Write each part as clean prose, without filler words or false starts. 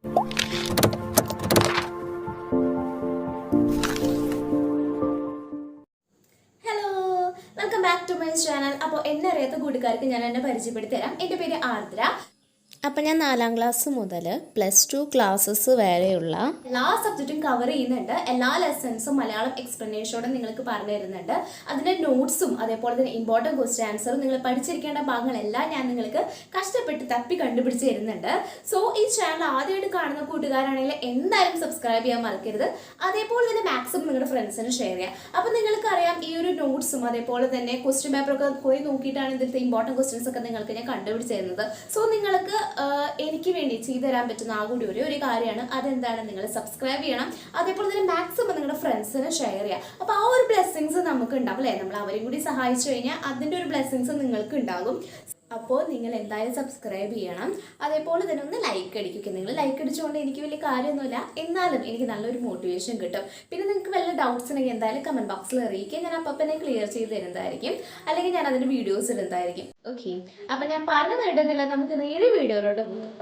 Welcome back to my channel. അപ്പോൾ എന്നെ അറിയാത്ത കൂട്ടുകാർക്ക് ഞാൻ എന്നെ പരിചയപ്പെടുത്തി തരാം. എൻ്റെ പേര് ആർദ്ര. അപ്പം ഞാൻ 4ാം ക്ലാസ് മുതൽ +2 ക്ലാസ്സസ് വരെയുള്ള എല്ലാ സബ്ജക്റ്റും കവർ ചെയ്യുന്നുണ്ട്. എല്ലാ ലെസൺസും മലയാളം എക്സ്പ്ലനേഷനോടെ നിങ്ങൾക്ക് പറഞ്ഞു തരുന്നുണ്ട്. അതിൻ്റെ നോട്ട്സും അതേപോലെ തന്നെ ഇമ്പോർട്ടൻറ്റ് ക്വസ്റ്റ്യൻ ആൻസറും നിങ്ങൾ പഠിച്ചിരിക്കേണ്ട ഭാഗങ്ങളെല്ലാം ഞാൻ നിങ്ങൾക്ക് കഷ്ടപ്പെട്ട് തപ്പി കണ്ടുപിടിച്ച് തരുന്നുണ്ട്. സോ ഈ ചാനൽ ആദ്യമായിട്ട് കാണുന്ന കൂട്ടുകാരാണെങ്കിൽ എന്തായാലും സബ്സ്ക്രൈബ് ചെയ്യാൻ മറക്കരുത്. അതേപോലെ തന്നെ മാക്സിമം നിങ്ങളുടെ ഫ്രണ്ട്സിന് ഷെയർ ചെയ്യുക. അപ്പോൾ നിങ്ങൾക്കറിയാം ഈ ഒരു നോട്ട്സും അതേപോലെ തന്നെ ക്വസ്റ്റ്യൻ പേപ്പറൊക്കെ പോയി നോക്കിയിട്ടാണ് ഇതിലത്തെ ഇമ്പോർട്ടൻറ്റ് ക്വസ്റ്റ്യൻസ് ഒക്കെ നിങ്ങൾക്ക് ഞാൻ കണ്ടുപിടിച്ച് തരുന്നത്. സോ നിങ്ങൾക്ക് എനിക്ക് വേണ്ടി ചെയ്തു തരാൻ പറ്റുന്ന ആ കൂടി ഒരു കാര്യമാണ്. അതെന്താണ്, നിങ്ങൾ സബ്സ്ക്രൈബ് ചെയ്യണം. അതേപോലെ തന്നെ മാക്സിമം നിങ്ങളുടെ ഫ്രണ്ട്സിന് ഷെയർ ചെയ്യുക. അപ്പോൾ ആ ഒരു ബ്ലെസ്സിങ്സ് നമുക്ക് ഉണ്ടാവും അല്ലേ. നമ്മൾ അവരെയും കൂടി സഹായിച്ചു കഴിഞ്ഞാൽ അതിൻ്റെ ഒരു ബ്ലെസ്സിങ്സ് നിങ്ങൾക്ക് ഉണ്ടാകും. അപ്പോൾ നിങ്ങൾ എന്തായാലും സബ്സ്ക്രൈബ് ചെയ്യണം. അതേപോലെ തന്നെ ഒന്ന് ലൈക്ക് അടിക്കുക. നിങ്ങൾ ലൈക്ക് അടിച്ചുകൊണ്ട് എനിക്ക് വലിയ കാര്യമൊന്നുമില്ല, എന്നാലും എനിക്ക് നല്ലൊരു മോട്ടിവേഷൻ കിട്ടും. പിന്നെ നിങ്ങൾക്ക് വല്ല ഡൗട്ട്സ് ഉണ്ടെങ്കിൽ എന്തായാലും കമൻറ്റ് ബോക്സിൽ അറിയിക്കുക. ഞാൻ അപ്പം തന്നെ ക്ലിയർ ചെയ്ത് തരുന്നതായിരിക്കും, അല്ലെങ്കിൽ ഞാൻ അതിൻ്റെ വീഡിയോസ് ഇടുന്നതായിരിക്കും. ഓക്കെ, അപ്പം ഞാൻ പറഞ്ഞു നേടുന്നില്ല, നമുക്ക് നേരെ വീഡിയോയിലോട്ട് പോകും.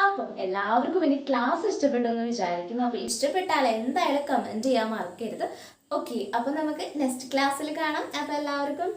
അപ്പം എല്ലാവർക്കും ഇനി ക്ലാസ് ഇഷ്ടപ്പെട്ടെന്ന് വിചാരിക്കുന്നു. അപ്പോൾ ഇഷ്ടപ്പെട്ടാൽ എന്തായാലും കമൻറ്റ് ചെയ്യാൻ മറക്കരുത്. ഓക്കെ, അപ്പോൾ നമുക്ക് നെക്സ്റ്റ് ക്ലാസ്സിൽ കാണാം. അപ്പോൾ എല്ലാവർക്കും